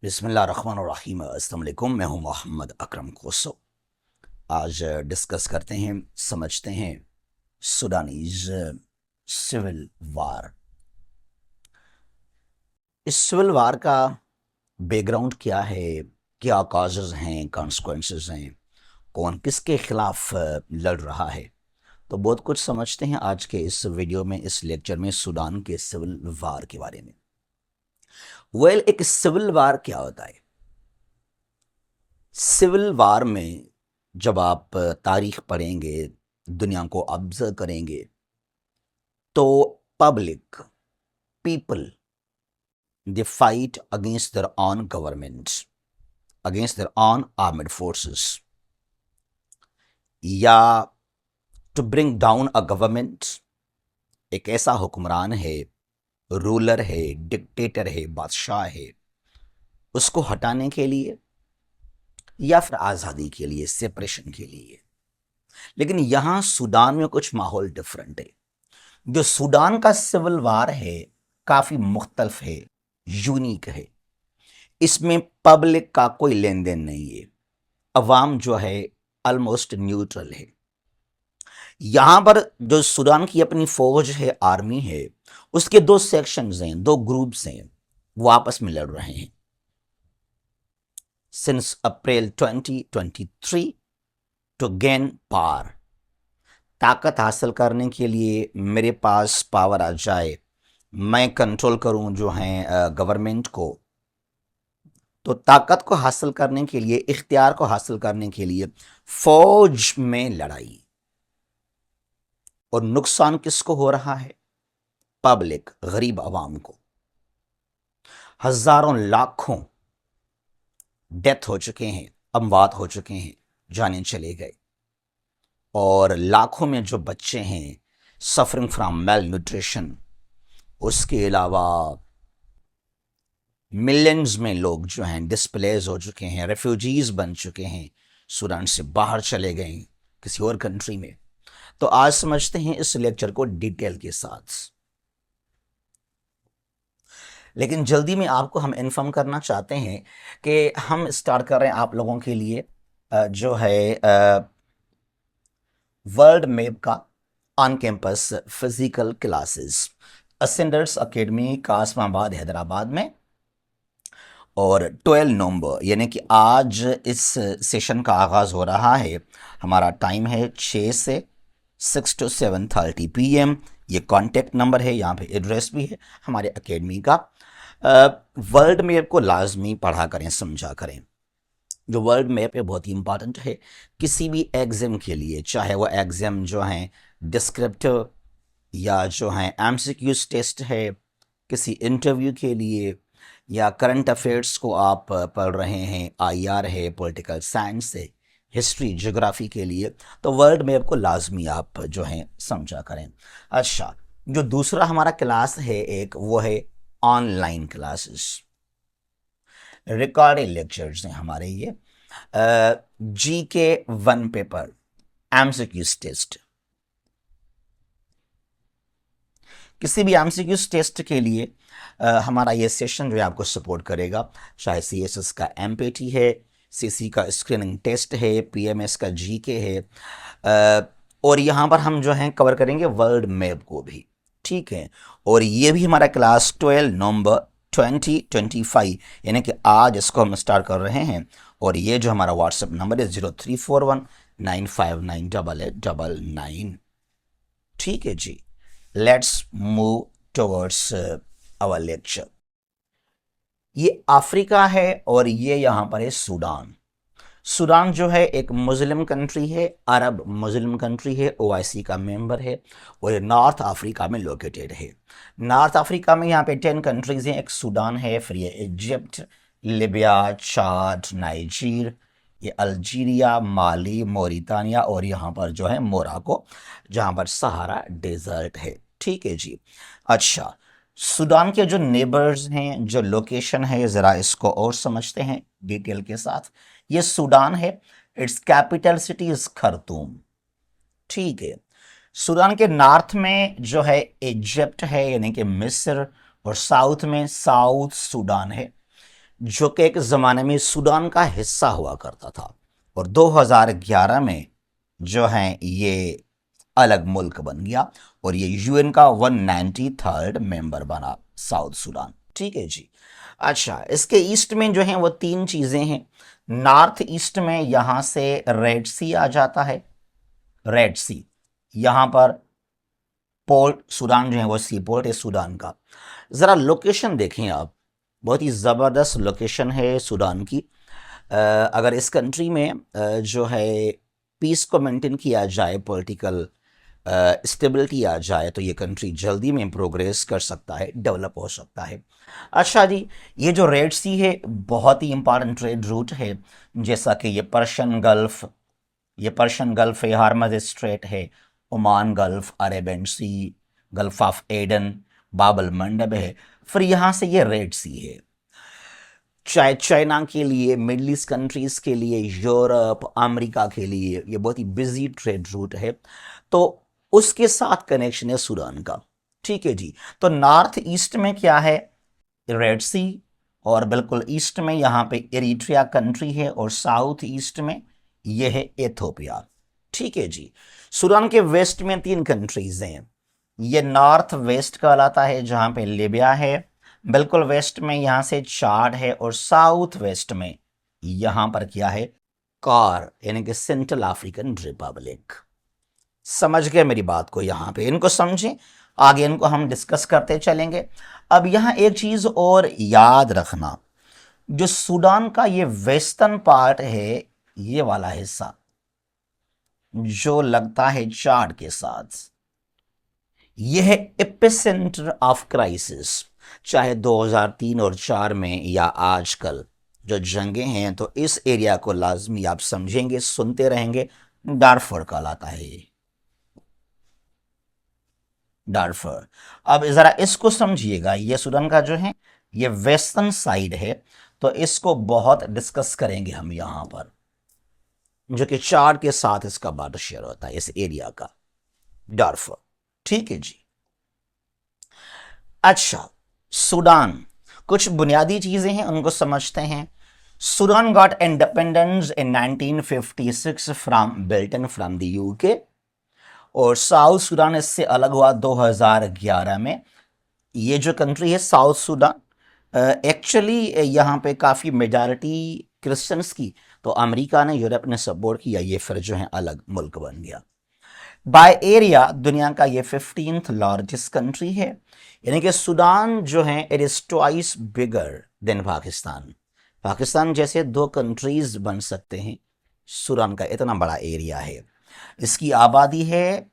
बिस्मिल्लाहिर्रहमानिर्रहीम। अस्सलाम वालेकुम। मैं हूं मोहम्मद अकरम कोसो। आज डिस्कस करते हैं, समझते हैं सूडानीज सिविल वार। इस सिविल वार का बैकग्राउंड क्या है, क्या कॉजेज हैं, कॉन्सिक्वेंसेस हैं, कौन किसके खिलाफ लड़ रहा है। तो बहुत कुछ समझते हैं आज के इस वीडियो में, इस लेक्चर में, सूडान के सिविल वार के बारे में। एक सिविल वार क्या होता है? सिविल वार में जब आप तारीख पढ़ेंगे, दुनिया को ऑब्जर्व करेंगे, तो public, people, they fight against their own government, against their own armed forces, या to bring down a government. एक ऐसा हुक्मरान है, रूलर है, डिक्टेटर है, बादशाह है, उसको हटाने के लिए या फिर आज़ादी के लिए, सेपरेशन के लिए। लेकिन यहां सूडान में कुछ माहौल डिफरेंट है। जो सूडान का सिविल वार है काफी मुख्तलिफ है, यूनिक है। इसमें पब्लिक का कोई लेन देन नहीं है, अवाम जो है ऑलमोस्ट न्यूट्रल है। यहां पर जो सूडान की अपनी फौज है, आर्मी है, उसके दो सेक्शंस हैं, दो ग्रुप्स हैं, वो आपस में लड़ रहे हैं since April 2023 to gain power. ताकत हासिल करने के लिए मेरे पास पावर आ जाए, मैं कंट्रोल करूं जो है गवर्नमेंट को, तो ताकत को हासिल करने के लिए, इख्तियार को हासिल करने के लिए फौज में लड़ाई। और नुकसान किसको हो रहा है? पब्लिक, गरीब आवाम को। हजारों लाखों डेथ हो चुके हैं, अमवात हो चुके हैं, जाने चले गए। और लाखों में जो बच्चे हैं सफरिंग फ्रॉम मेल न्यूट्रिशन। उसके अलावा मिलियंस में लोग जो हैं डिस्प्लेस हो चुके हैं, रेफ्यूजीज बन चुके हैं, सूडान से बाहर चले गए किसी और कंट्री में। तो आज समझते हैं इस लेक्चर को डिटेल के साथ। लेकिन जल्दी में आपको हम इन्फॉर्म करना चाहते हैं कि हम स्टार्ट कर रहे हैं आप लोगों के लिए जो है वर्ल्ड मैप का on campus physical classes, ascenders academy, Kasmabad, Hyderabad में। और 12 नवंबर यानी कि आज इस सेशन का आगाज़ हो रहा है। हमारा टाइम है 6 से 6 to 7:30 PM। ये कॉन्टेक्ट नंबर है, यहाँ पे एड्रेस भी है हमारे एकेडमी का। वर्ल्ड मैप को लाजमी पढ़ा करें, समझा करें। जो वर्ल्ड मैप है बहुत ही इंपॉर्टेंट है किसी भी एग्ज़ाम के लिए, चाहे वो एग्ज़ाम जो है डिस्क्रिप्टिव या जो है एमसीक्यूज टेस्ट है, किसी इंटरव्यू के लिए, या करंट अफेयर्स को आप पढ़ रहे हैं, आईआर है, पॉलिटिकल साइंस है, हिस्ट्री, ज्योग्राफी के लिए, तो वर्ल्ड मैप को लाजमी आप जो है समझा करें। अच्छा, जो दूसरा हमारा क्लास है एक, वो है ऑनलाइन क्लासेस, रिकॉर्डेड लेक्चर्स हैं हमारे ये। जीके 1 पेपर, एमसीक्यूज टेस्ट, किसी भी एमसीक्यूज टेस्ट के लिए हमारा ये सेशन जो है आपको सपोर्ट करेगा। चाहे सीएसएस का एमपीटी है, सीसी का स्क्रीनिंग टेस्ट है, पीएमएस का जीके है, और यहाँ पर हम जो हैं कवर करेंगे वर्ल्ड मैप को भी, ठीक है। और ये भी हमारा क्लास 12 नवंबर 2025 यानी कि आज इसको हम स्टार्ट कर रहे हैं। और ये जो हमारा व्हाट्सएप नंबर है 034195988899। ठीक है जी, let's move towards our lecture. ये अफ्रीका है और ये यहाँ पर है सूडान। सूडान जो है एक मुस्लिम कंट्री है, अरब मुस्लिम कंट्री है, ओआईसी का मेंबर है, और ये नॉर्थ अफ्रीका में लोकेटेड है। नॉर्थ अफ्रीका में यहाँ पे 10 कंट्रीज हैं। एक सूडान है, फिर ये इजिप्ट, लिबिया, चाद, नाइजीर, ये अल्जीरिया, माली, मोरितानिया, और यहाँ पर जो है मोराको, जहाँ पर सहारा डेजर्ट है। ठीक है जी। अच्छा, सूडान के जो नेबर्स हैं, जो लोकेशन है, ज़रा इसको और समझते हैं डिटेल के साथ। ये सूडान है, इट्स कैपिटल सिटी इज खर्तूम। ठीक है। सूडान के नॉर्थ में जो है इजिप्ट है यानी कि मिस्र, और साउथ में साउथ सूडान है। जो कि एक ज़माने में सूडान का हिस्सा हुआ करता था, और 2011 में जो है ये अलग मुल्क बन गया, और ये यूएन का 193rd मेंबर बना साउथ सूडान। ठीक है जी। अच्छा, इसके ईस्ट में जो है वो तीन चीज़ें हैं। नॉर्थ ईस्ट में यहाँ से रेड सी आ जाता है, रेड सी, यहाँ पर पोर्ट सूडान जो है वो सी पोर्ट है सूडान का। ज़रा लोकेशन देखें आप, बहुत ही ज़बरदस्त लोकेशन है सूडान की। अगर इस कंट्री में जो है पीस को मेंटेन किया जाए, पॉलिटिकल स्टेबिलिटी आ जाए, तो ये कंट्री जल्दी में प्रोग्रेस कर सकता है, डेवलप हो सकता है। अच्छा जी, ये जो रेड सी है बहुत ही इंपॉर्टेंट ट्रेड रूट है, जैसा कि ये पर्शियन गल्फ है, हार्मज स्ट्रेट है, Oman Gulf, Arabian Sea, Gulf of Aden, Bab el Mandeb है, फिर यहाँ से ये रेड सी है। चाहे चाइना के लिए, मिडल ईस्ट कंट्रीज के लिए, यूरोप, अमेरिका के लिए ये बहुत ही बिजी ट्रेड रूट है, तो उसके साथ कनेक्शन है सूडान का। ठीक है जी। तो नॉर्थ ईस्ट में क्या है, रेड सी, और बिल्कुल ईस्ट में यहाँ पे इरिट्रिया कंट्री है, और साउथ ईस्ट में ये है एथोपिया। ठीक है जी। सूडान के वेस्ट में तीन कंट्रीज हैं। ये नॉर्थ वेस्ट कहलाता है, जहाँ पे लिबिया है, बिल्कुल वेस्ट में यहाँ से चाड है, और साउथ वेस्ट में यहाँ पर क्या है, कार, यानी कि सेंट्रल अफ्रीकन रिपब्लिक। समझ गए मेरी बात को, यहाँ पे इनको समझें, आगे इनको हम डिस्कस करते चलेंगे। अब यहाँ एक चीज और याद रखना, जो सूडान का ये वेस्टर्न पार्ट है, ये वाला हिस्सा जो लगता है चाड के साथ, यह है एपिसेंटर ऑफ क्राइसिस। चाहे 2003 और 4 में या आजकल जो जंगें हैं, तो इस एरिया को लाजमी आप समझेंगे, सुनते रहेंगे। डार्फर कहलाता है ये, डार्फर। अब जरा इसको समझिएगा, ये सूडान का जो है ये वेस्टर्न साइड है, तो इसको बहुत डिस्कस करेंगे हम यहां पर, जो कि चाड के साथ इसका बॉर्डर शेयर होता है, इस एरिया का, डार्फर। ठीक है जी। अच्छा, सूडान, कुछ बुनियादी चीजें हैं उनको समझते हैं। Sudan got independence in 1956 from Britain from the UK, और साउथ सूडान इससे अलग हुआ 2011 में। ये जो कंट्री है साउथ सूडान, एक्चुअली यहाँ पे काफ़ी मेजॉरिटी क्रिश्चियंस की, तो अमेरिका ने, यूरोप ने सपोर्ट किया, ये फिर जो है अलग मुल्क बन गया। बाय एरिया दुनिया का ये 15th लार्जेस्ट कंट्री है, यानी कि सूडान जो है it is twice bigger than Pakistan. Pakistan जैसे दो कंट्रीज बन सकते हैं, सूडान का इतना बड़ा एरिया है। इसकी आबादी है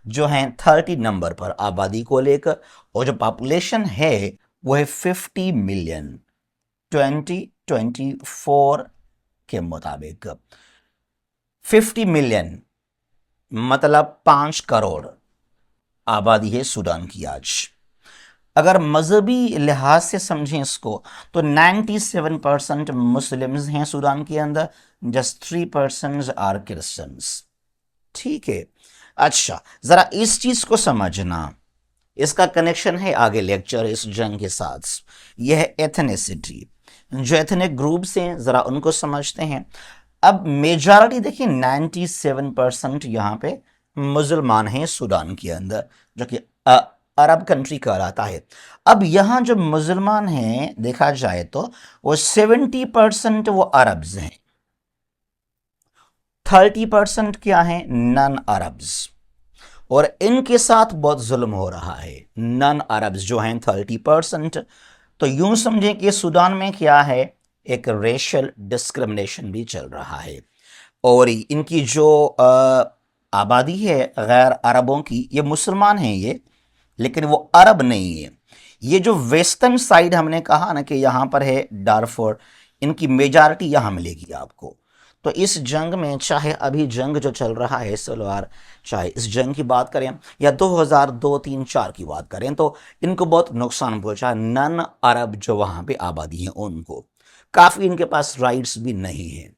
जो है 30 नंबर पर आबादी को लेकर, और जो पॉपुलेशन है वो है 50 मिलियन 2024 के मुताबिक। 50 मिलियन मतलब 5 करोड़ आबादी है सूडान की आज। अगर मजहबी लिहाज से समझें इसको, तो 97% मुस्लिम्स हैं सूडान के अंदर, जस्ट 3% आर क्रिश्चियंस। ठीक है। अच्छा, जरा इस चीज को समझना, इसका कनेक्शन है आगे लेक्चर इस जंग के साथ। यह है एथनिसिटी, जो एथनिक ग्रुप्स हैं जरा उनको समझते हैं। अब मेजॉरिटी देखिए 97% यहाँ पे मुसलमान हैं सूडान के अंदर, जो कि अरब कंट्री कहलाता है। अब यहाँ जो मुसलमान हैं देखा जाए तो वो 70% वो अरब्स हैं, 30% क्या है, नन अरब्स, और इनके साथ बहुत जुल्म हो रहा है। नन अरब्स जो हैं 30%, तो यूं समझें कि सूडान में क्या है, एक रेशियल डिस्क्रिमिनेशन भी चल रहा है, और इनकी जो आबादी है गैर अरबों की, ये मुसलमान हैं ये, लेकिन वो अरब नहीं है। ये जो वेस्टर्न साइड हमने कहा ना कि यहाँ पर है डार्फोर, इनकी मेजॉरिटी यहाँ मिलेगी आपको। तो इस जंग में, चाहे अभी जंग जो चल रहा है सलवार, चाहे इस जंग की बात करें या 2002, 3, 4 की बात करें, तो इनको बहुत नुकसान पहुंचा। नन अरब जो वहाँ पे आबादी है उनको काफ़ी इनके पास राइट्स भी नहीं है।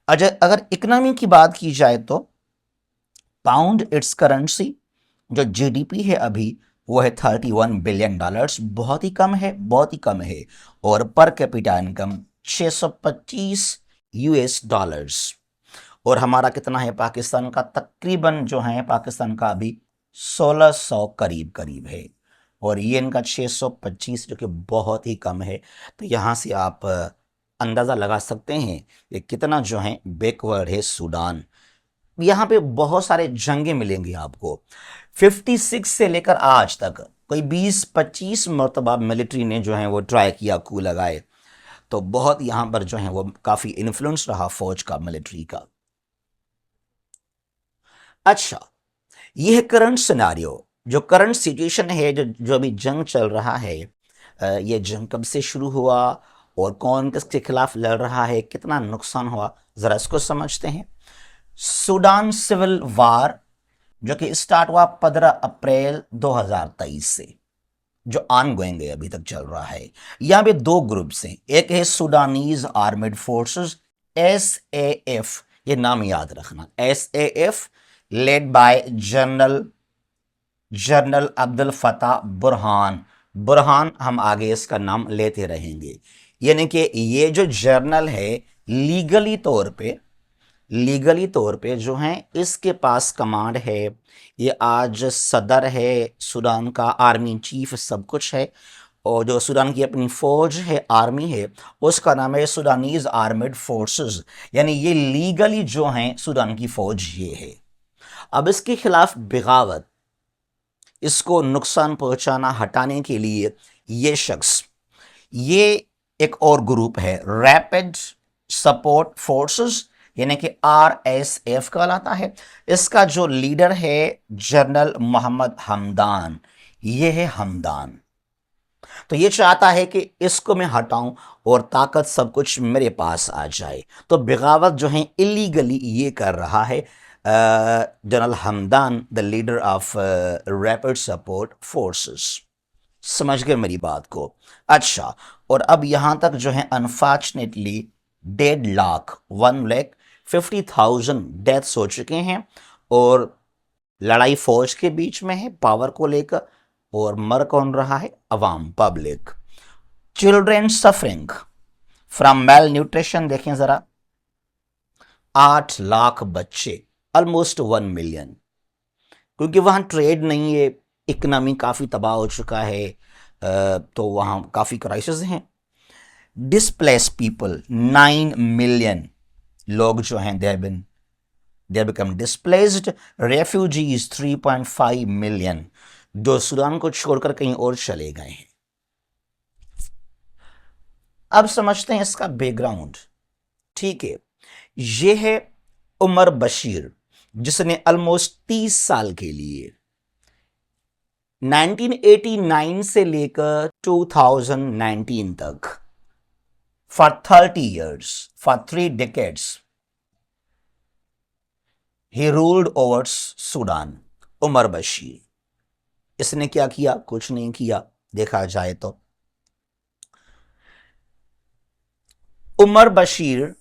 अगर इकोनॉमी की बात की जाए तो पाउंड इट्स करेंसी, जो जीडीपी है अभी वो है $31 बिलियन। बहुत ही कम है, बहुत ही कम है। और per capita income 625 US dollars. और हमारा कितना है पाकिस्तान का? तकरीबन जो है पाकिस्तान का अभी 1600 करीब करीब है, और ये इनका 625, जो कि बहुत ही कम है। तो यहाँ से आप अंदाज़ा लगा सकते हैं कि कितना जो है बैकवर्ड है सूडान। यहाँ पे बहुत सारे जंगे मिलेंगे आपको। 56 से लेकर आज तक कोई 20-25 मरतबा मिलिट्री ने जो है वो ट्राई किया, कू लगाए। तो बहुत यहाँ पर जो है वो काफ़ी इन्फ्लुएंस रहा फौज का, मिलिट्री का। अच्छा, ये है करंट सिनारियो, जो करंट सिचुएशन है, जो जो अभी जंग चल रहा है। ये जंग कब से शुरू हुआ और कौन किसके खिलाफ लड़ रहा है, कितना नुकसान हुआ, ज़रा इसको समझते हैं। सूडान सिविल वार जो कि स्टार्ट हुआ 15 अप्रैल 2023 से, जो ऑन गोइंग है, अभी तक चल रहा है। यहाँ पे दो ग्रुप्स हैं। एक है सूडानीज आर्मेड फोर्सेस, SAF, ये नाम याद रखना, SAF, led by general general Abdul Fattah Burhan. Burhan हम आगे इसका नाम लेते रहेंगे। यानी कि ये जो जर्नल है, लीगली तौर पे जो है इसके पास कमांड है। ये आज सदर है सूडान का, आर्मी चीफ सब कुछ है। और जो सूडान की अपनी फौज है, आर्मी है, उसका नाम है सूडानीज आर्मेड फोर्सेस। यानी ये लीगली जो है सूडान की फौज ये है। अब इसके खिलाफ बगावत, इसको नुकसान पहुंचाना, हटाने के लिए ये शख्स, ये एक और ग्रुप है, रैपिड सपोर्ट फोर्सेस, यानी कि RSF कहलाता है। इसका जो लीडर है जनरल मोहम्मद हमदान, ये है हमदान। तो ये चाहता है कि इसको मैं हटाऊं और ताकत सब कुछ मेरे पास आ जाए। तो बगावत जो है इलीगली ये कर रहा है general Hamdan, the leader of rapid support forces. समझ गए मेरी बात को? अच्छा, और अब यहां तक जो है अनफॉर्चुनेटली 1,50,000 डेथ्स हो चुके हैं। और लड़ाई फौज के बीच में है पावर को लेकर, और मर कौन रहा है? अवाम, public. Children suffering from mail nutrition, देखें जरा, 8 लाख बच्चे, ऑलमोस्ट 1 मिलियन। क्योंकि वहां ट्रेड नहीं है, इकोनॉमी काफ़ी तबाह हो चुका है, तो वहाँ काफ़ी क्राइसिस हैं। डिस्प्लेस पीपल 9 मिलियन लोग जो हैं they become displaced. Refugees 3.5 million, जो सूडान को छोड़कर कहीं और चले गए हैं। अब समझते हैं इसका बैकग्राउंड। ठीक है, ये है उमर बशीर, जिसने ऑलमोस्ट 30 साल के लिए 1989 से लेकर 2019 तक, for 30 years, for 3 decades, he ruled over Sudan. Omar Bashir, इसने क्या किया? कुछ नहीं किया, देखा जाए तो। उमर बशीर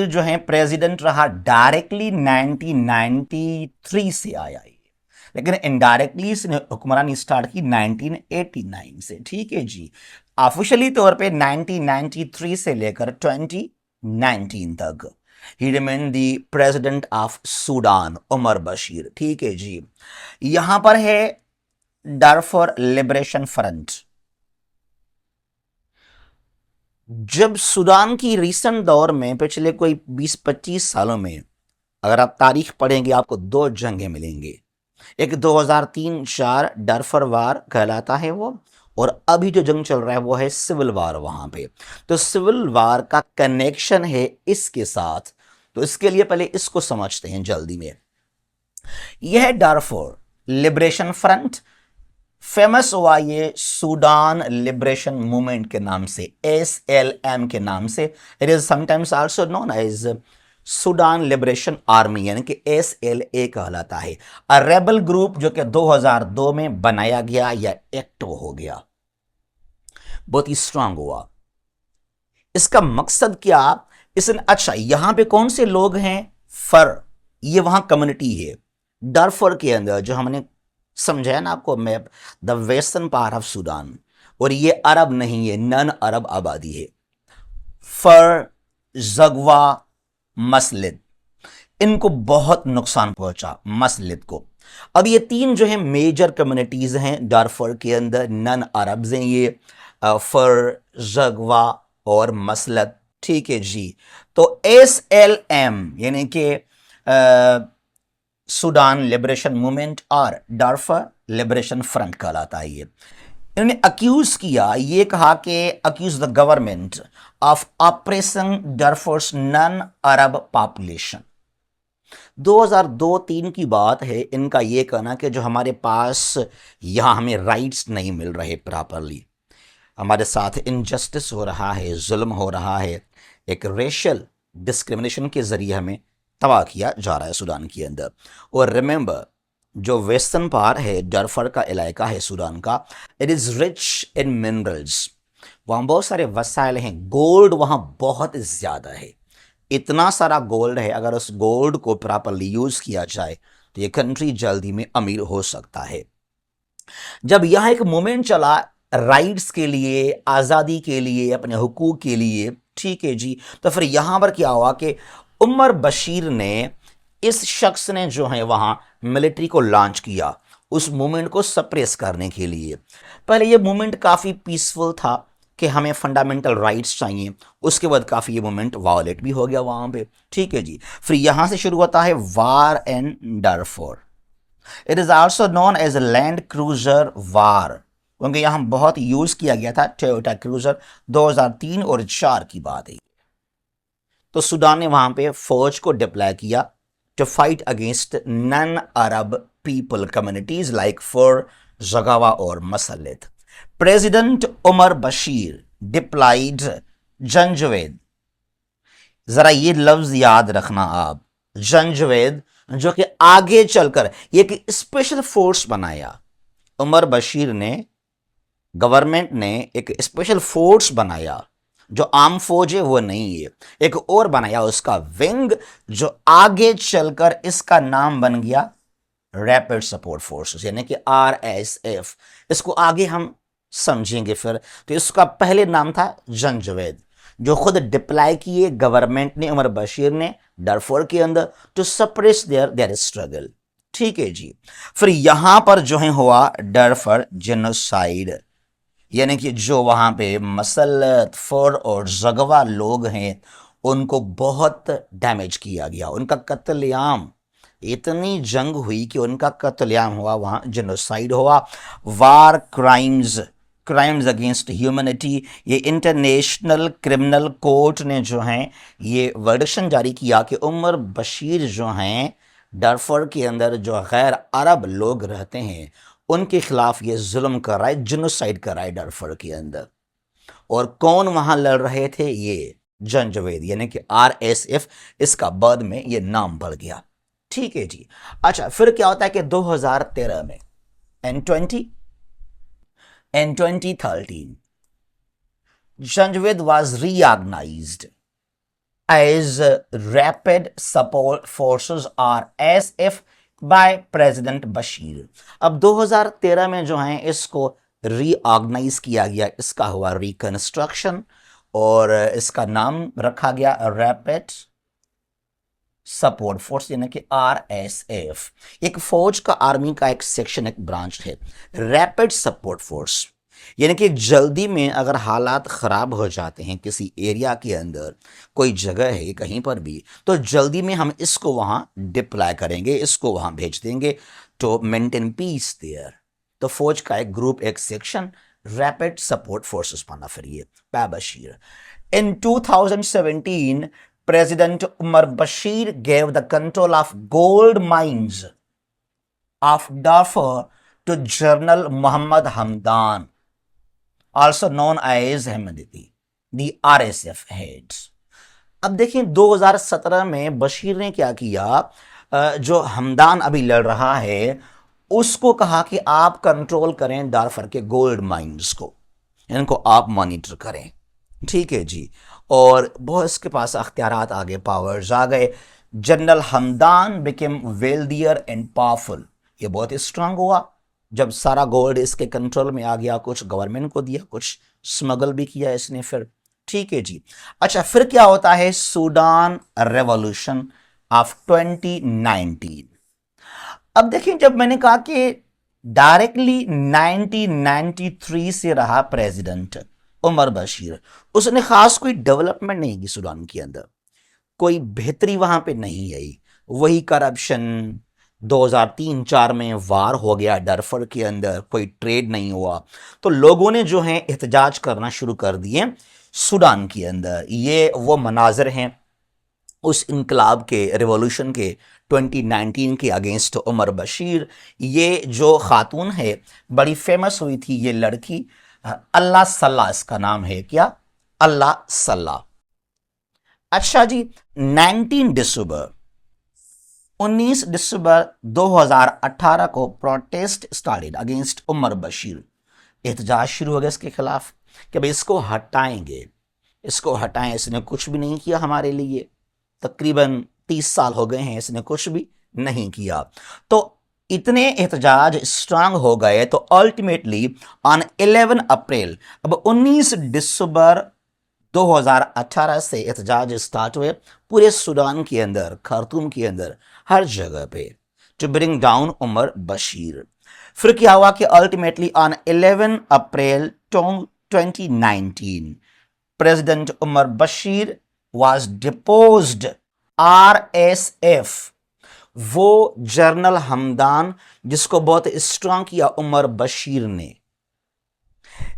जो है प्रेसिडेंट रहा डायरेक्टली 1993 से आया है, लेकिन इनडायरेक्टली इसने हुक्मरानी स्टार्ट की 1989 से। ठीक है जी, ऑफिशियली तौर पे 1993 से लेकर 2019 तक he remained the president of Sudan, Omar Bashir. ठीक है जी, यहां पर है डारफुर लिबरेशन फ्रंट। जब सूडान की रिसेंट दौर में, पिछले कोई 20-25 सालों में, अगर आप तारीख पढ़ेंगे आपको दो जंगें मिलेंगे। एक 2003-4 डारफुर वार कहलाता है वो, और अभी जो जंग चल रहा है वो है सिविल वार वहां पे। तो सिविल वार का कनेक्शन है इसके साथ, तो इसके लिए पहले इसको समझते हैं जल्दी में। यह डारफुर लिबरेशन फ्रंट फेमस हुआ ये सूडान लिबरेशन मूवमेंट के नाम से, SLM के नाम से। It is sometimes also known as Sudan liberation army, यानी कि SLA कहलाता है। अ रेबल ग्रुप जो कि 2002 में बनाया गया या एक्टिव हो गया, बहुत ही स्ट्रांग हुआ। इसका मकसद क्या? इसने, अच्छा, यहां पे कौन से लोग हैं? फर ये वहां कम्युनिटी है। डारफर के अंदर जो हमने समझाया ना आपको map, the western part of Sudan, और ये अरब नहीं है, नन अरब आबादी है। फर, जगवा, मसलिद, इनको बहुत नुकसान पहुंचा मसलिद को। अब ये तीन जो है मेजर कम्युनिटीज हैं डारफर के अंदर, नन अरब्स हैं ये, फर, जगवा और मसलत। ठीक है जी। तो SLM यानी कि सूडान लिबरेशन मूवमेंट और डारफर लिबरेशन फ्रंट कहलाता है ये। इन्होंने अक्यूज किया, ये कहा कि accuse the government of operation Darfur's non Arab population. 2002-3 की बात है, इनका ये कहना कि जो हमारे पास यहाँ हमें राइट्स नहीं मिल रहे प्रॉपरली, हमारे साथ इनजस्टिस हो रहा है, जुल्म हो रहा है, एक रेशियल डिस्क्रिमिनेशन के जरिए हमें तबाह किया जा रहा है सूडान के अंदर। और रिमेंबर, जो वेस्टर्न पार्ट है डारफर का इलाका है सूडान का, it is rich in minerals, वहाँ बहुत सारे वसाइल हैं, गोल्ड वहाँ बहुत ज़्यादा है, इतना सारा गोल्ड है, अगर उस गोल्ड को प्रॉपरली यूज़ किया जाए तो ये कंट्री जल्दी में अमीर हो सकता है। जब यहाँ एक मूवमेंट चला राइट्स के लिए, आज़ादी के लिए, अपने हुकूक के लिए, ठीक है जी, तो फिर यहाँ पर क्या हुआ कि उमर बशीर ने, इस शख्स ने जो है वहाँ मिलिट्री को लॉन्च किया उस मूवमेंट को सप्रेस करने के लिए। पहले ये मूवमेंट काफ़ी पीसफुल था कि हमें फंडामेंटल राइट्स चाहिए, उसके बाद काफ़ी ये मूवमेंट वायलेट भी हो गया वहाँ पे। ठीक है जी। फिर यहाँ से शुरू होता है war in Darfur. It is also known as land cruiser war, क्योंकि यहाँ बहुत यूज़ किया गया था टोयोटा क्रूजर। 2003 और 4 की बात है। तो सूडान ने वहाँ पे फौज को डिप्लॉय किया to fight against non Arab people communities like Fur, Zaghawa और Masalit. President Omar Bashir deployed Janjaweed, जरा ये लफ्ज याद रखना आप, जंजवेद, जो कि आगे चलकर एक स्पेशल फोर्स बनाया। उमर बशीर ने, गवर्नमेंट ने एक स्पेशल फोर्स बनाया, जो आम फौज है वो नहीं है, एक और बनाया उसका विंग, जो आगे चलकर इसका नाम बन गया रैपिड सपोर्ट फोर्सेस, यानी कि RSF। इसको आगे हम समझेंगे फिर। तो इसका पहले नाम था जंजवेद, जो खुद डिप्लॉय किए गवर्नमेंट ने, उमर बशीर ने, डारफर के अंदर टू सप्रेस देयर स्ट्रगल। ठीक है जी। फिर यहां पर जो है हुआ डारफर जेनोसाइड, यानी कि जो वहां पे मसलत, फर और जगवा लोग हैं उनको बहुत डैमेज किया गया, उनका कत्लेआम, इतनी जंग हुई कि उनका कत्लेआम हुआ, वहाँ जेनोसाइड हुआ। वार क्राइम्स, क्राइम्स अगेंस्ट ह्यूमैनिटी, ये इंटरनेशनल क्रिमिनल कोर्ट ने जो है ये वर्डिक्शन जारी किया कि उमर बशीर जो हैं डारफर के अंदर जो गैर अरब लोग रहते हैं उनके खिलाफ ये जुल्म कर रहा है, जेनोसाइड कर रहा है डारफर के अंदर। और कौन वहाँ लड़ रहे थे? ये जंजवेद, यानी कि RSF, इसका बाद में ये नाम बढ़ गया। ठीक है जी। अच्छा, फिर क्या होता है कि 2013 में and 2013 Janjaweed was reorganized as Rapid Support Forces RSF by president Bashir. अब 2013 में जो है इसको रीऑर्गेनाइज किया गया, इसका हुआ रिकंस्ट्रक्शन और इसका नाम रखा गया रैपिड सपोर्ट फोर्स, यानी कि RSF। एक फौज का, आर्मी का एक सेक्शन, एक ब्रांच है रैपिड सपोर्ट फोर्स, यानी कि जल्दी में अगर हालात ख़राब हो जाते हैं किसी एरिया के अंदर, कोई जगह है कहीं पर भी, तो जल्दी में हम इसको वहाँ डिप्लॉय करेंगे, इसको वहाँ भेज देंगे टू मेंटेन पीस देयर। तो फौज का एक ग्रुप, एक सेक्शन रैपिड सपोर्ट फोर्सेस बना फिर ये bye Bashir. In 2017 President Umar Bashir gave the control of gold mines of Darfur to General Muhammad Hamdan, also known as Hemedti, the RSF heads. अब देखिए 2017 में बशीर ने क्या किया, जो हमदान अभी लड़ रहा है उसको कहा कि आप कंट्रोल करें डारफर के गोल्ड माइंस को, इनको आप मॉनिटर करें। ठीक है जी। और बहुत इसके पास अख्तियारात आ गए, पावर्स आ गए, general Hamdan became wealthier and powerful. ये बहुत ही स्ट्रांग हुआ जब सारा गोल्ड इसके कंट्रोल में आ गया, कुछ गवर्नमेंट को दिया, कुछ स्मगल भी किया इसने फिर। ठीक है जी। अच्छा, फिर क्या होता है, सूडान रेवोल्यूशन ऑफ 2019। अब देखिए, जब मैंने कहा कि डायरेक्टली 1993 से रहा प्रेसिडेंट उमर बशीर, उसने खास कोई डेवलपमेंट नहीं की सूडान के अंदर, कोई बेहतरी वहां पे नहीं आई। वही करप्शन, 2003-4 में वार हो गया डरफर के अंदर, कोई ट्रेड नहीं हुआ, तो लोगों ने जो है एहतजाज करना शुरू कर दिए सूडान के अंदर। ये वो मनाजर हैं उस इनकलाब के, रिवॉल्यूशन के 2019 के अगेंस्ट उमर बशीर। ये जो खातून है बड़ी फेमस हुई थी, ये लड़की अल्लाह सल्ला इसका नाम है, क्या, अल्लाह सल्ला। अच्छा जी, 19 दिसंबर 2018 को protest started against Omar Bashir. एहतजाज शुरू हो गया इसके खिलाफ कि भाई इसको हटाएंगे, इसको हटाएं, इसने कुछ भी नहीं किया हमारे लिए, तकरीबन 30 साल हो गए हैं इसने कुछ भी नहीं किया। तो इतने एहतजाज स्ट्रांग हो गए तो अल्टीमेटली ऑन 11 अप्रैल, अब 19 दिसंबर 2018 से एहतजाज स्टार्ट हुए पूरे सूडान के अंदर, खार्तूम के अंदर, हर जगह पे, to bring down Omar Bashir. फिर क्या हुआ कि ultimately on 11 April 2019 president Omar Bashir was deposed। RSF, वो जनरल हमदान जिसको बहुत स्ट्रांग किया उमर बशीर ने,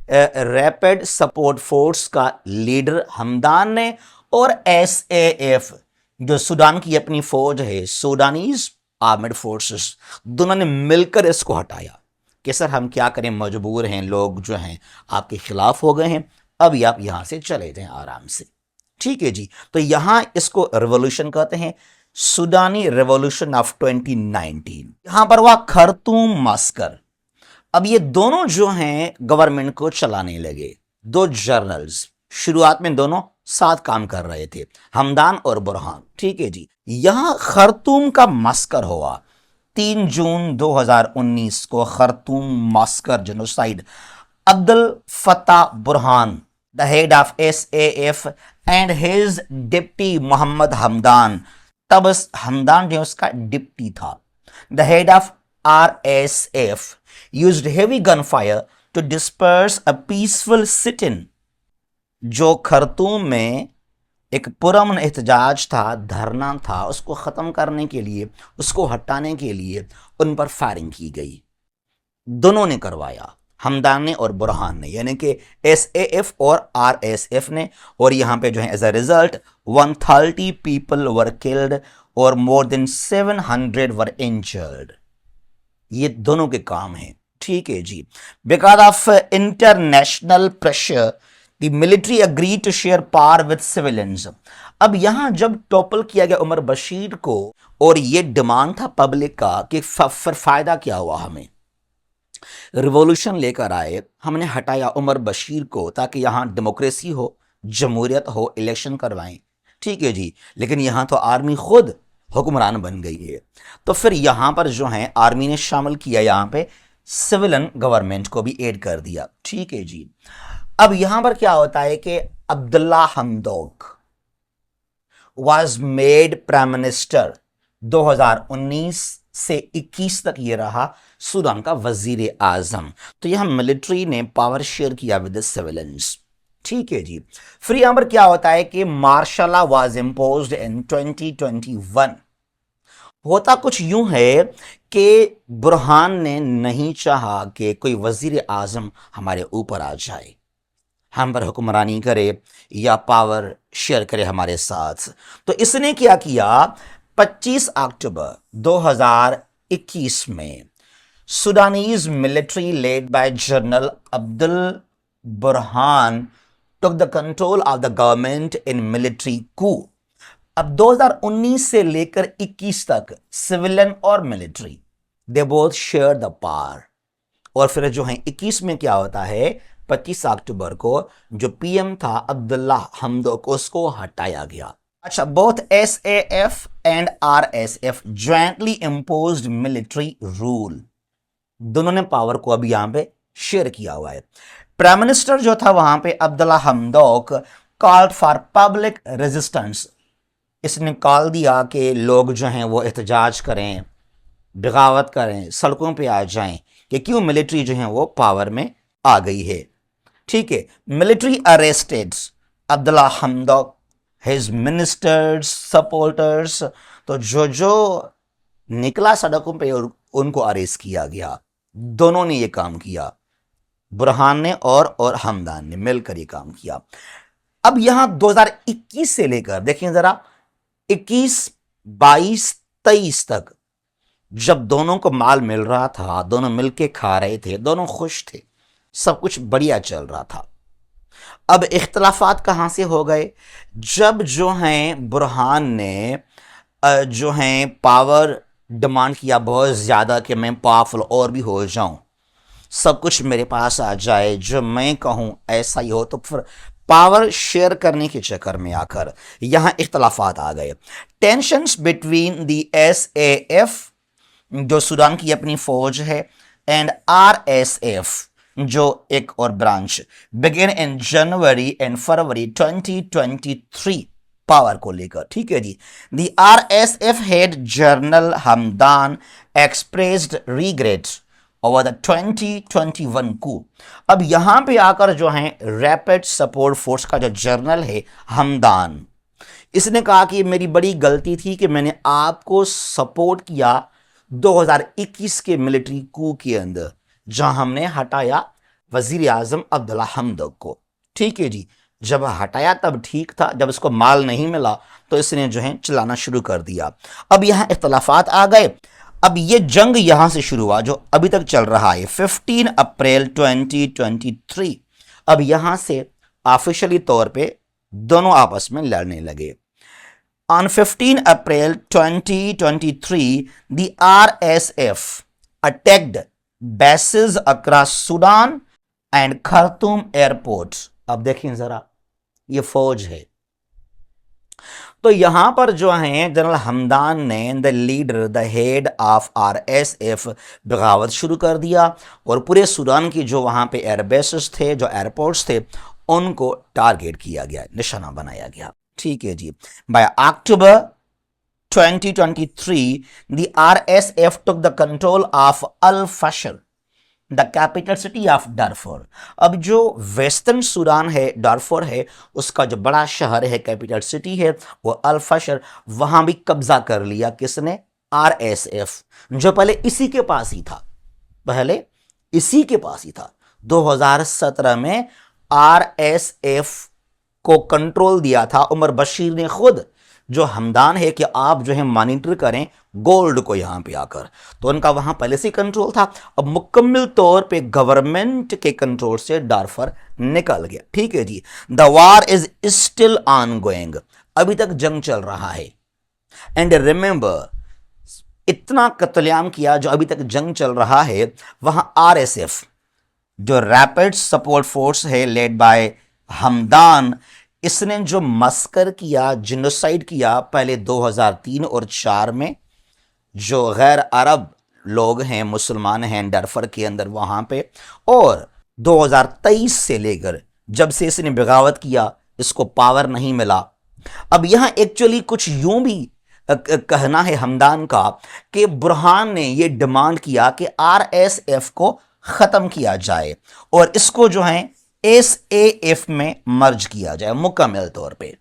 रैपिड सपोर्ट फोर्स का लीडर हमदान ने, और SAF जो सूडान की अपनी फौज है, सूडानीज आर्मड फोर्सेस, दोनों ने मिलकर इसको हटाया कि सर हम क्या करें, मजबूर हैं, लोग जो हैं आपके खिलाफ हो गए हैं, अभी आप यहां से चले जाएं आराम से। ठीक है जी। तो यहां इसको रेवोल्यूशन कहते हैं, सूडानी रेवोल्यूशन ऑफ 2019। यहां पर हुआ खार्तूम मास्कर। अब ये दोनों जो हैं गवर्नमेंट को चलाने लगे, दो जर्नल्स, शुरुआत में दोनों साथ काम कर रहे थे, हमदान और बुरहान। ठीक है जी। यहां खार्तूम का मास्कर हुआ 3 जून 2019 को, Khartoum massacre genocide. Abdul Fattah Burhan, the head of SAF and his deputy Mohammed Hamdan, तब हमदान जो उसका डिप्टी था, the head of RSF used heavy gunfire to disperse a peaceful sit-in। जो खर्तूम में एक पुरअमन एहतजाज था, धरना था, उसको खत्म करने के लिए, उसको हटाने के लिए उन पर फायरिंग की गई। दोनों ने करवाया, हमदान ने और बुरहान ने, यानी कि SAF और RSF ने। और यहां पे जो है as a result 130 people were killed और मोर देन 700 वर इंजर्ड। ये दोनों के काम हैं। ठीक है जी। Because of international pressure the military agree to share power with civilians. अब यहां जब टॉपल किया गया उमर बशीर को, और ये डिमांड था पब्लिक का कि फिर फायदा क्या हुआ, हमें रिवॉल्यूशन लेकर आए, हमने हटाया उमर बशीर को ताकि यहां डेमोक्रेसी हो, जमहूरियत हो, इलेक्शन करवाएं। ठीक है जी। लेकिन यहां तो आर्मी खुद हुक्मरान बन गई है, तो फिर यहां पर जो है आर्मी ने शामिल किया, यहां पे सिविलियन गवर्नमेंट को भी ऐड कर दिया। ठीक है जी। अब यहां पर क्या होता है कि Abdalla Hamdok was made prime minister, 2019 से 21 तक ये रहा सूडान का वजीर आजम। तो यहां मिलिट्री ने पावर शेयर किया विद सिविलियंस। ठीक है जी। फिर यहां पर क्या होता है कि martial law was imposed in 2021। होता कुछ यूं है कि बुरहान ने नहीं चाहा कि कोई वजीर आजम हमारे ऊपर आ जाए, हम पर हुक्मरानी करे या पावर शेयर करे हमारे साथ। तो इसने क्या किया, 25 अक्टूबर 2021 में Sudanese military led by general Abdul Burhan took the control of the government in military coup। अब 2019 से लेकर 21 तक सिविलियन और military they both share the power. और फिर जो है 21 में क्या होता है, 25 अक्टूबर को जो PM था अब्दुल्ला हमदौक, उसको हटाया गया। अच्छा, both SAF and RSF jointly imposed military rule, दोनों ने पावर को अभी यहां पे शेयर किया हुआ है। प्राइम मिनिस्टर जो था वहां पे Abdalla Hamdok called for public resistance, इसने कॉल दिया कि लोग जो हैं वो एहतजाज करें, बगावत करें, सड़कों पे आ जाएं कि क्यों मिलिट्री जो है वो पावर में आ गई है। ठीक है, military arrested Abdalla Hamdok, his ministers, supporters, तो जो जो निकला सड़कों पे उनको अरेस्ट किया गया। दोनों ने ये काम किया, बुरहान ने और हमदान ने मिलकर ये काम किया। अब यहां 2021 से लेकर देखिए जरा, 21, 22, 23 तक जब दोनों को माल मिल रहा था, दोनों मिलके खा रहे थे, दोनों खुश थे, सब कुछ बढ़िया चल रहा था। अब इख्तलाफात कहां से हो गए, जब जो हैं बुरहान ने जो हैं पावर डिमांड किया बहुत ज़्यादा कि मैं पावरफुल और भी हो जाऊं, सब कुछ मेरे पास आ जाए, जो मैं कहूं ऐसा ही हो, तो फिर पावर शेयर करने के चक्कर में आकर यहां इख्तलाफात आ गए। टेंशंस बिटवीन द SAF जो सूडान की अपनी फौज है एंड RSF जो एक और branch begin in January and February 2023 power को लेकर। ठीक है जी, the RSF head general Hamdan expressed regret over the 2021 coup. अब यहां पे आकर जो है रैपिड सपोर्ट फोर्स का जो जनरल है हमदान, इसने कहा कि मेरी बड़ी गलती थी कि मैंने आपको सपोर्ट किया 2021 के मिलिट्री कू के अंदर, जहां हमने हटाया वजीर आजम अब्दुल्ला हमदौक को। ठीक है जी, जब हटाया तब ठीक था, जब इसको माल नहीं मिला तो इसने जो है चलाना शुरू कर दिया। अब यहां इख्तलाफात आ गए। अब ये जंग यहां से शुरू हुआ जो अभी तक चल रहा है 15 अप्रैल 2023। अब यहां से ऑफिशियली तौर पे दोनों आपस में लड़ने लगे। On 15 April 2023, the RSF attacked bases across Sudan and Khartoum airports। अब देखिए जरा, ये फौज है, तो यहां पर जो है जनरल हमदान ने the leader, the head of RSF बगावत शुरू कर दिया और पूरे सूडान की जो वहां पे एयरबेसेस थे, जो एयरपोर्ट्स थे, उनको टारगेट किया गया, निशाना बनाया गया। ठीक है जी, by October 2023 the RSF took the control of Al Fasher, the capital city of Darfur. अब जो वेस्टर्न सूडान है, डारफोर है, उसका जो बड़ा शहर है, कैपिटल सिटी है, वो अल फशर, वहां भी कब्जा कर लिया। किसने? RSF, जो पहले इसी के पास ही था, पहले इसी के पास ही था। 2017 में RSF को कंट्रोल दिया था उमर बशीर ने खुद, जो हमदान है कि आप जो है मॉनिटर करें गोल्ड को यहां पे आकर, तो उनका वहां पहले से कंट्रोल था। अब मुकम्मल तौर पे गवर्नमेंट के कंट्रोल से डारफर निकल गया। ठीक है जी, the war is still on going, अभी तक जंग चल रहा है। एंड रिमेंबर, इतना कत्लेआम किया जो अभी तक जंग चल रहा है, वहां RSF जो रैपिड सपोर्ट फोर्स है लेड बाय हमदान, इसने जो मस्कर किया, जिनोसाइड किया पहले 2003 और 4 में, जो गैर अरब लोग हैं, मुसलमान हैं डारफर के अंदर वहां पे, और 2023 से लेकर जब से इसने बगावत किया, इसको पावर नहीं मिला। अब यहां एक्चुअली कुछ यूं भी कहना है हमदान का कि बुरहान ने यह डिमांड किया कि RSF को खत्म किया जाए और इसको जो है SAF में मर्ज किया जाए मुकम्मल तौर पे।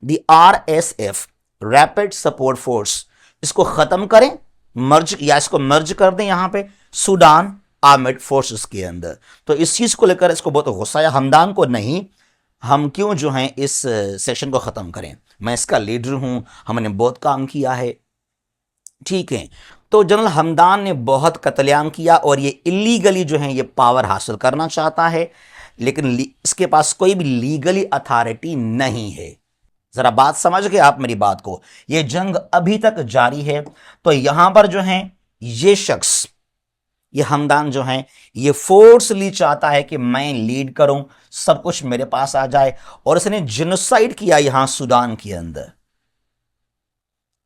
The RSF rapid support force, इसको खत्म करें, मर्ज, या इसको मर्ज कर दें यहां पे सूडान आर्मेड फोर्सेस के अंदर। तो इस चीज को लेकर इसको बहुत गुस्सा है हमदान को, नहीं हम क्यों जो है इस सेशन को खत्म करें, मैं इसका लीडर हूं, हमने बहुत काम किया है। ठीक है, तो जनरल हमदान ने बहुत कत्लेआम किया और ये इलीगली जो है ये पावर हासिल करना चाहता है, लेकिन इसके पास कोई भी लीगली अथॉरिटी नहीं है। जरा बात समझ गए आप मेरी बात को, ये जंग अभी तक जारी है। तो यहां पर जो है ये शख्स, ये हमदान जो है, ये फोर्सली चाहता है कि मैं लीड करूं, सब कुछ मेरे पास आ जाए, और इसने जिनोसाइड किया यहां सूडान के अंदर।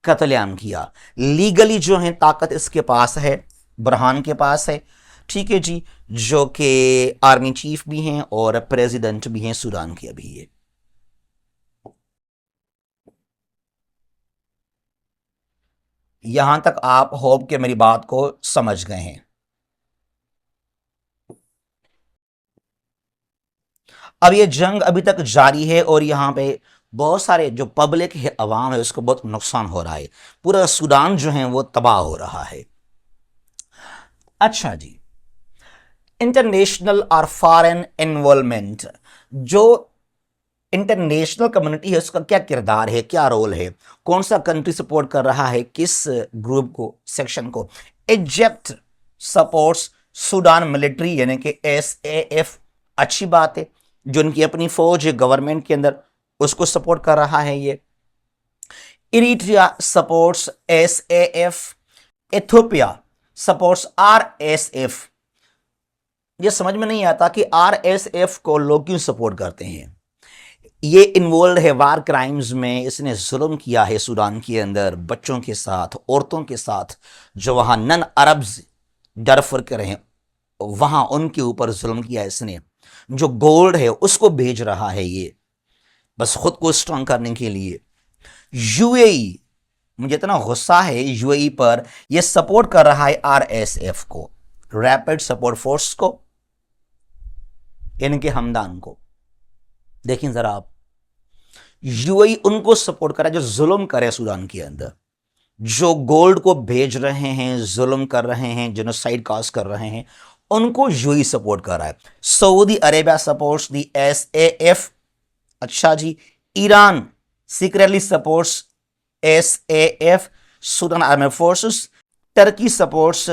कत्लेआम किया। लीगली जो है ताकत इसके पास है, बुरहान के पास है, ठीक है जी, जो कि आर्मी चीफ भी हैं और प्रेसिडेंट भी हैं सूडान के अभी ये। यहां तक आप होप के मेरी बात को समझ गए हैं। अब ये जंग अभी तक जारी है और यहां पे बहुत सारे जो पब्लिक है, अवाम है, उसको बहुत नुकसान हो रहा है। पूरा सूडान जो है वो तबाह हो रहा है। अच्छा जी, इंटरनेशनल और फॉरेन इन्वॉल्वमेंट, जो इंटरनेशनल कम्युनिटी है उसका क्या किरदार है, क्या रोल है, कौन सा कंट्री सपोर्ट कर रहा है किस ग्रुप को, सेक्शन को। इजिप्ट सपोर्ट्स सूडान मिलिट्री यानी कि SAF, अच्छी बात है। जो उनकी अपनी फौज है गवर्नमेंट के अंदर, उसको सपोर्ट कर रहा है ये। Eritrea supports SAF, Ethiopia supports RSF। ये समझ में नहीं आता कि RSF को लोग क्यों सपोर्ट करते हैं। ये इन्वॉल्व है वार क्राइम्स में, इसने जुल्म किया है सूडान के अंदर बच्चों के साथ, औरतों के साथ, जो वहां नन अरब्स डरफर के रहे वहां उनके ऊपर जुल्म किया इसने। जो गोल्ड है उसको भेज रहा है ये, बस खुद को स्ट्रांग करने के लिए। यूएई, मुझे इतना गुस्सा है यूएई पर, यह सपोर्ट कर रहा है RSF को, रैपिड सपोर्ट फोर्स को, इनके हमदान को। देखें जरा आप, यूएई उनको सपोर्ट कर रहा है जो जुल्म करे सूडान के अंदर, जो गोल्ड को भेज रहे हैं, जुल्म कर रहे हैं, जेनोसाइड काज कर रहे हैं, उनको यूएई सपोर्ट कर रहा है। Saudi Arabia supports the SAF। अच्छा जी, Iran secretly supports SAF, Sudan army forces. Turkey supports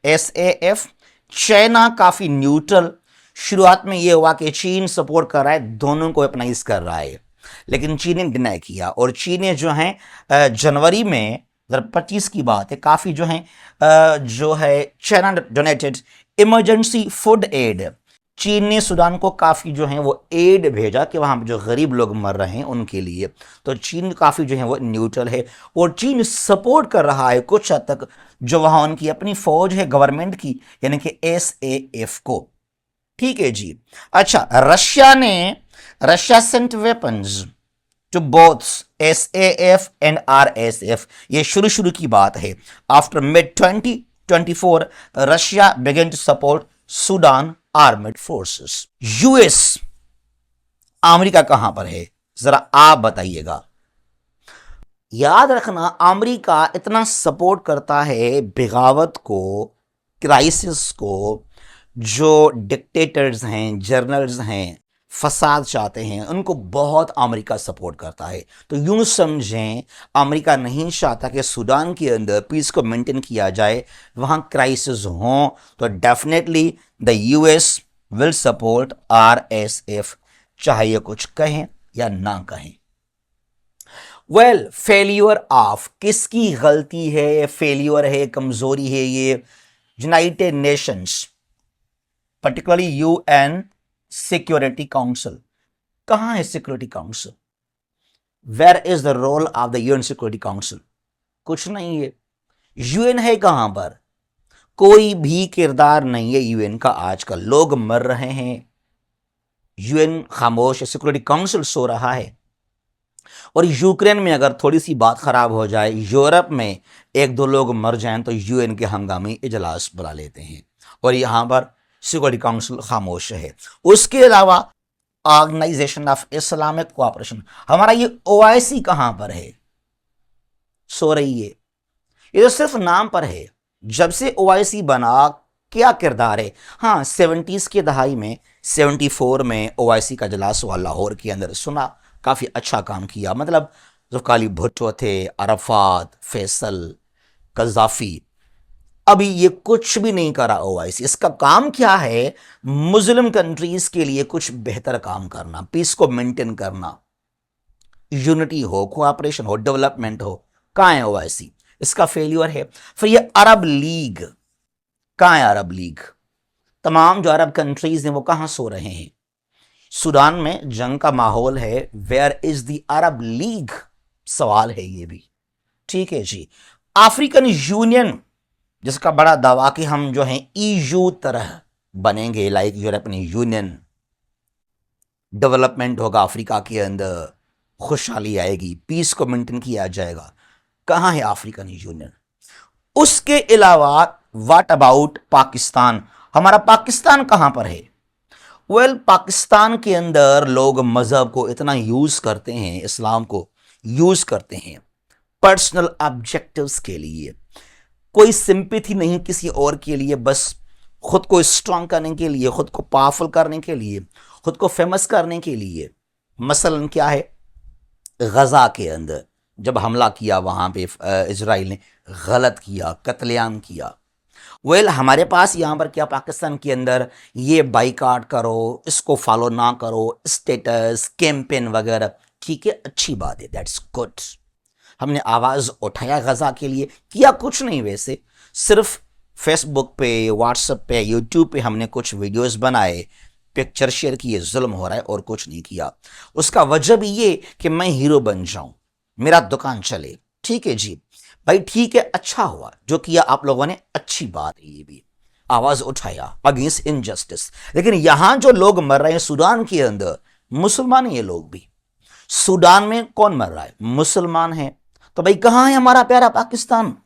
SAF। China काफी न्यूट्रल, शुरुआत में यह हुआ कि चीन सपोर्ट कर रहा है, दोनों को अपनाइज कर रहा है, लेकिन चीन ने डिनाई किया। और चीन ने जो है जनवरी में 2025 की बात है, काफी जो है China donated emergency food aid, चीन ने सूडान को काफी जो है वो एड भेजा कि वहां जो गरीब लोग मर रहे हैं उनके लिए। तो चीन काफी जो है वो न्यूट्रल है और चीन सपोर्ट कर रहा है कुछ हद तक जो वहां उनकी अपनी फौज है गवर्नमेंट की, यानी कि SAF को। ठीक है जी। अच्छा, Russia sent weapons to both SAF and RSF। ये शुरू की बात है। After mid 2024 Russia began to support Sudan armed forces. US, America कहां पर है जरा आप बताइएगा। याद रखना, अमेरिका इतना सपोर्ट करता है बगावत को, क्राइसिस को, जो डिक्टेटर्स हैं, जर्नल्स हैं, फसाद चाहते हैं, उनको बहुत अमेरिका सपोर्ट करता है। तो यूं समझें, अमेरिका नहीं चाहता कि सूडान के अंदर पीस को मेंटेन किया जाए, वहां क्राइसिस हो, तो definitely the US will support RSF, चाहे ये कुछ कहें या ना कहें। वेल, फेल्यूर ऑफ, किसकी गलती है, फेल्यूर है, कमजोरी है ये? United Nations, particularly UN security council. कहां है security council? Where is the role of the UN security council? कुछ नहीं है। UN है कहां पर? कोई भी किरदार नहीं है UN का। आजकल लोग मर रहे हैं, UN खामोश है, सिक्योरिटी काउंसिल सो रहा है। और यूक्रेन में अगर थोड़ी सी बात खराब हो जाए, यूरोप में एक दो लोग मर जाएं, तो UN के हंगामी इजलास बुला लेते हैं और यहां पर सिक्योरिटी काउंसिल खामोश है। उसके अलावा ऑर्गेनाइजेशन ऑफ इस्लामिक कोऑपरेशन, हमारा ये OIC कहां पर है? सो रही है। ये तो सिर्फ नाम पर है। जब से OIC बना, क्या किरदार है? हाँ, 70s की दहाई में, 74 में OIC का इजलास हुआ लाहौर के अंदर, सुना, काफी अच्छा काम किया। मतलब जुल्फिकार भुट्टो थे, अरफात, फैसल, कज़ाफी। अभी ये कुछ भी नहीं करा OIC। इसका काम क्या है? मुस्लिम कंट्रीज के लिए कुछ बेहतर काम करना, पीस को मेंटेन करना, यूनिटी हो, कोऑपरेशन हो, डेवलपमेंट हो। कहां है OIC? इसका फेल्यूर है। फिर ये अरब लीग, कहां है अरब लीग? तमाम जो अरब कंट्रीज हैं वो कहां सो रहे हैं? सूडान में जंग का माहौल है, where is the Arab League? सवाल है ये भी। ठीक है जी। अफ्रीकन यूनियन जिसका बड़ा दावा कि हम जो है ईयू तरह बनेंगे, लाइक यूरोपियन यूनियन, डेवलपमेंट होगा अफ्रीका के अंदर, खुशहाली आएगी, पीस को मेंटेन किया जाएगा, कहां है अफ्रीकन यूनियन? उसके अलावा व्हाट अबाउट पाकिस्तान? हमारा पाकिस्तान कहां पर है? पाकिस्तान के अंदर लोग मजहब को इतना यूज करते हैं, इस्लाम को यूज करते हैं पर्सनल ऑब्जेक्टिव्स के लिए, कोई सिंपैथी नहीं किसी और के लिए, बस खुद को स्ट्रांग करने के लिए, खुद को पावरफुल करने के लिए, खुद को फेमस करने के लिए। मसलन क्या है, गजा के अंदर जब हमला किया वहां पे इजराइल ने गलत किया, कत्लेआम किया। हमारे पास यहां पर क्या, पाकिस्तान के अंदर ये बाइकाट करो, इसको फॉलो ना करो, स्टेटस कैंपेन वगैरह, ठीक है, अच्छी बात है, दैट्स गुड। हमने आवाज उठाया गजा के लिए, किया कुछ नहीं वैसे, सिर्फ फेसबुक पे, व्हाट्सएप पे, यूट्यूब पे हमने कुछ वीडियोस बनाए, पिक्चर शेयर किए, जुल्म हो रहा है और कुछ नहीं किया। उसका वजह भी ये कि मैं हीरो बन जाऊं, मेरा दुकान चले, ठीक है जी भाई, ठीक है, अच्छा हुआ जो किया आप लोगों ने, अच्छी बात है, ये भी आवाज उठाया अगेंस्ट इनजस्टिस। लेकिन यहां जो लोग मर रहे हैं सूडान के अंदर, मुसलमान ये लोग भी, सूडान में कौन मर रहा है? मुसलमान है। तो भाई कहां है हमारा प्यारा पाकिस्तान?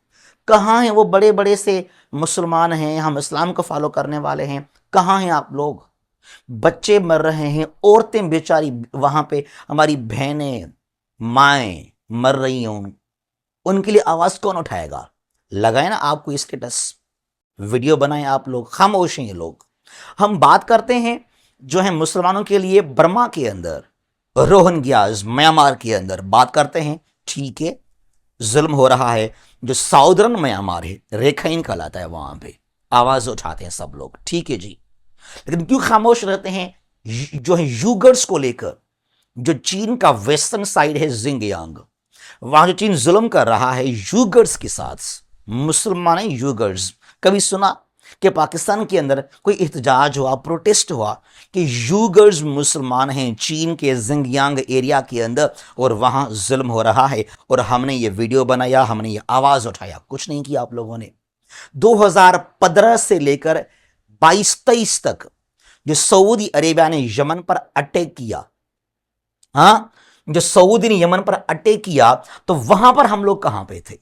कहां है वो बड़े बड़े से मुसलमान हैं, हम इस्लाम को फॉलो करने वाले हैं, कहां हैं आप लोग? बच्चे मर रहे हैं, औरतें बेचारी वहां पे, हमारी बहनें माएँ मर रही हैं, उनके लिए आवाज कौन उठाएगा? लगाए ना आपको स्टेटस, वीडियो बनाए आप लोग, खामोश हैं ये लोग। हम बात करते हैं जो है मुसलमानों के लिए बर्मा के अंदर, रोहिंग्याज म्यांमार के अंदर बात करते हैं, ठीक है, जुल्म हो रहा है। जो साउदर्न म्यांमार है, रेखाइन कहलाता है, वहां पे आवाज उठाते हैं सब लोग, ठीक है जी। लेकिन क्यों खामोश रहते हैं जो है यूगर्स को लेकर? जो चीन का वेस्टर्न साइड है जिंगयांग, वहां जो चीन जुल्म कर रहा है यूगर्स के साथ, मुसलमान यूगर्स। कभी सुना कि पाकिस्तान के अंदर कोई एहतजाज हुआ, प्रोटेस्ट हुआ कि यूगर्स मुसलमान हैं चीन के जिंगयांग एरिया के अंदर और वहां जुल्म हो रहा है, और हमने ये वीडियो बनाया, हमने ये आवाज उठाया? कुछ नहीं किया आप लोगों ने। 2015 से लेकर 22-23 तक जो सऊदी अरेबिया ने यमन पर अटैक किया, हाँ, जो सऊदी ने यमन पर अटैक किया, तो वहां पर हम लोग कहां पे थे?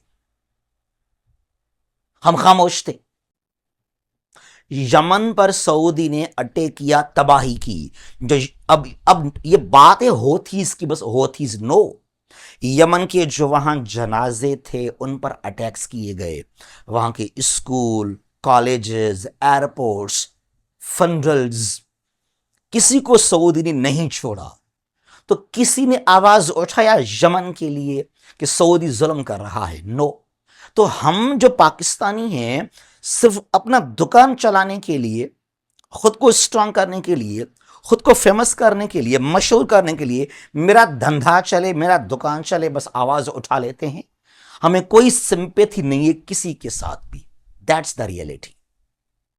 हम खामोश थे। यमन पर सऊदी ने अटैक किया, तबाही की। जो अब ये बात है होथीज की, बस होथीज नो, यमन के जो वहां जनाजे थे उन पर अटैक्स किए गए, वहां के स्कूल, कॉलेजेस, एयरपोर्ट्स, फनरल्स, किसी को सऊदी ने नहीं छोड़ा। तो किसी ने आवाज उठाया यमन के लिए कि सऊदी जुल्म कर रहा है? नो। तो हम जो पाकिस्तानी हैं, सिर्फ अपना दुकान चलाने के लिए, खुद को स्ट्रांग करने के लिए, खुद को फेमस करने के लिए, मशहूर करने के लिए, मेरा धंधा चले, मेरा दुकान चले, बस आवाज उठा लेते हैं। हमें कोई सिंपैथी नहीं है किसी के साथ भी। That's the reality.